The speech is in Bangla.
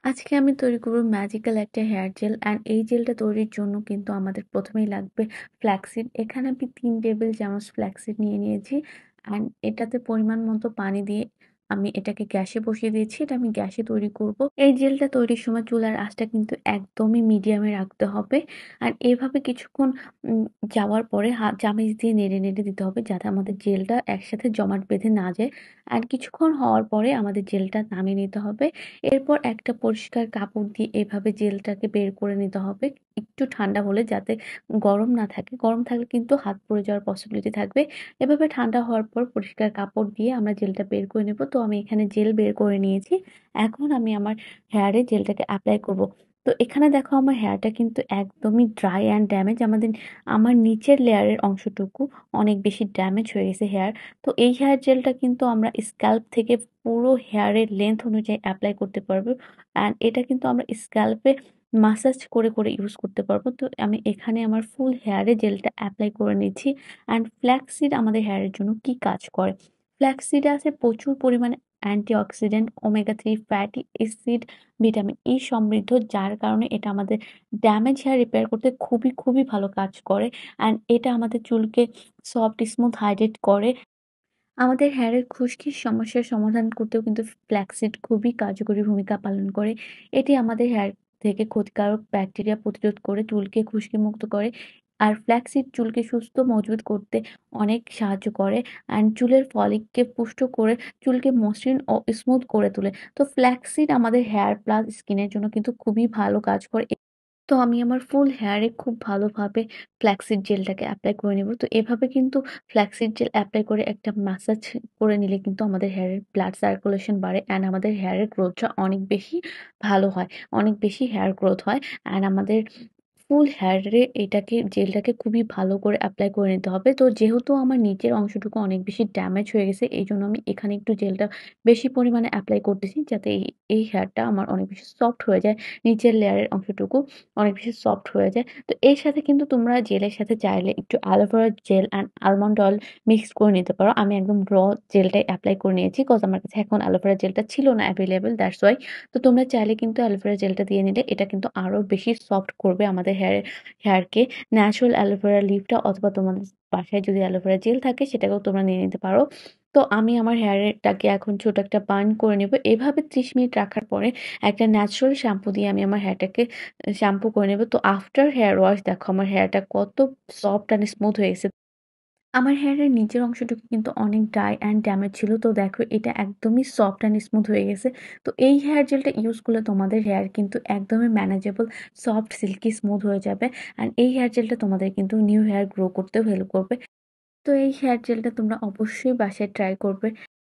আজকে আমি তৈরি করব ম্যাজিক্যাল একটা হেয়ার জেল অ্যান্ড এই জেলটা তৈরির জন্য কিন্তু আমাদের প্রথমেই লাগবে ফ্ল্যাক্সিড। এখানে আমি 3 টেবিল চামচ ফ্ল্যাক্সিড নিয়ে নিয়েছি অ্যান্ড এটাতে পরিমাণ মতো পানি দিয়ে আমি এটাকে গ্যাসে বসিয়ে দিয়েছি। এটা আমি গ্যাসে তৈরি করব। এই জেলটা তৈরির সময় চুলার আঁচটা কিন্তু একদমই মিডিয়ামে রাখতে হবে। আর এভাবে কিছুক্ষণ উম যাওয়ার পরে চামিচ দিয়ে নেড়ে, নেড়ে দিতে হবে যাতে আমাদের জেলটা একসাথে জমাট বেঁধে না যায়। আর কিছুক্ষণ হওয়ার পরে আমাদের জেলটা নামিয়ে নিতে হবে। এরপর একটা পরিষ্কার কাপড় দিয়ে এভাবে জেলটাকে বের করে নিতে হবে। একটু ঠান্ডা হলে যাতে গরম না থাকে। গরম থাকলে কিন্তু হাত পুড়ে যাওয়ার পসিবিলিটি থাকবে। এভাবে ঠান্ডা হওয়ার পর পরিষ্কার কাপড় দিয়ে আমরা জেলটা বের করে নেব। তো আমি এখানে জেল বের করে নিয়েছি। এখন আমি আমার হেয়ারে জেলটাকে এপ্লাই করব। তো এখানে দেখো আমার হেয়ারটা কিন্তু একদমই ড্রাই অ্যান্ড ড্যামেজ। আমার নিচের লেয়ারের অংশটুকু অনেক বেশি ড্যামেজ হয়ে গেছে হেয়ার। তো এই হেয়ার জেলটা কিন্তু আমরা স্ক্যাল্প থেকে পুরো হেয়ারের লেন্থ অনুযায়ী এপ্লাই করতে পারবো অ্যান্ড এটা কিন্তু আমরা স্ক্যাল্পে মাসাজ করে করে ইউজ করতে পারবো। তো আমি এখানে আমার ফুল হেয়ারে জেলটা অ্যাপ্লাই করে নিচ্ছি। অ্যান্ড ফ্ল্যাক্সিড আমাদের হেয়ারের জন্য কি কাজ করে? ফ্ল্যাক্সিডে আছে প্রচুর পরিমাণে antioxidant, omega 3 fatty acid, vitamin E সমৃদ্ধ, যার কারণে এটা আমাদের ড্যামেজ হেয়ার রিপেয়ার করতে খুবই খুবই ভালো কাজ করে। অ্যান্ড এটা আমাদের চুলকে সফট স্মুথ হাইড্রেট করে। আমাদের হেয়ারের খুশকির সমস্যার সমাধান করতেও কিন্তু ফ্ল্যাক্সিড খুবই কার্যকরী ভূমিকা পালন করে। এটি আমাদের হেয়ার থেকে ক্ষতিকারক ব্যাকটেরিয়া প্রতিরোধ করে চুলকে খুশকিমুক্ত করে। আর ফ্ল্যাক্সিড চুলকে সুস্থ মজবুত করতে অনেক সাহায্য করে অ্যান্ড চুলের ফলিককে পুষ্ট করে চুলকে মসৃণ ও স্মুথ করে তোলে। তো ফ্ল্যাক্সিড আমাদের হেয়ার প্লাস স্কিনের জন্য কিন্তু খুবই ভালো কাজ করে। তো আমি আমার ফুল হেয়ারে খুব ভালোভাবে ফ্ল্যাক্সিড জেলটাকে এপ্লাই করে নেব। তো এভাবে কিন্তু ফ্ল্যাক্সিড জেল এপ্লাই করে একটা ম্যাসাজ করে নিলে কিন্তু আমাদের হেয়ারের ব্লাড সার্কুলেশন বাড়ে অ্যান্ড আমাদের হেয়ারের গ্রোথটা অনেক বেশি ভালো হয়। অনেক বেশি হেয়ার গ্রোথ হয় অ্যান্ড আমাদের ফুল হেয়ারে জেলটাকে খুবই ভালো করে এপ্লাই করে নিতে হবে। তো যেহেতু আমার নিচের অংশটুকু অনেক বেশি ড্যামেজ হয়ে গেছে, এইজন্য আমি এখানে একটু জেলটা বেশি পরিমাণে এপ্লাই করতেছি যাতে এই হেয়ারটা আমার অনেক বেশি সফট হয়ে যায়। নিচের লেয়ারের অংশটুকু অনেক বেশি সফট হয়ে যায়। তো এর সাথে কিন্তু তোমরা জেলের সাথে চাইলে একটু aloe vera gel and almond oil mix করে নিতে পারো। আমি একদম জেলটাই এপ্লাই করে নিয়েছি। কজ আমার কাছে এখন অ্যালোভেরা জেলটা ছিল না এভেইলেবল, দ্যাটস ওয়াই। তো তোমরা চাইলে কিন্তু অ্যালোভেরা জেলটা দিয়ে নিলে এটা কিন্তু আরো বেশি সফট করবে আমাদের হেয়ারকে। ন্যাচারাল অ্যালোভেরা লিভটা অথবা তোমাদের বাসায় যদি অ্যালোভেরা জেল থাকে সেটাকেও তোমরা নিয়ে নিতে পারো। তো আমি আমার হেয়ারটাকে এখন ছোট একটা বান করে নেব। এভাবে 30 মিনিট রাখার পরে একটা ন্যাচারাল শ্যাম্পু দিয়ে আমি আমার হেয়ারটাকে শ্যাম্পু করে নেব। তো আফটার হেয়ার ওয়াশ দেখো আমার হেয়ারটা কত সফট অ্যান্ড স্মুথ হয়ে গেছে। আমার হেয়ারের নিচের অংশটুকু কিন্তু অনেক ড্রাই অ্যান্ড ড্যামেজ ছিল। তো দেখো এটা একদমই সফট অ্যান্ড স্মুথ হয়ে গেছে। তো এই হেয়ার জেলটা ইউজ করলে তোমাদের হেয়ার কিন্তু একদমই ম্যানেজেবল, সফট, সিল্কি, স্মুথ হয়ে যাবে। অ্যান্ড এই হেয়ার জেলটা তোমাদের কিন্তু নিউ হেয়ার গ্রো করতেও হেল্প করবে। তো এই হেয়ার জেলটা তোমরা অবশ্যই বাসায় ট্রাই করবে।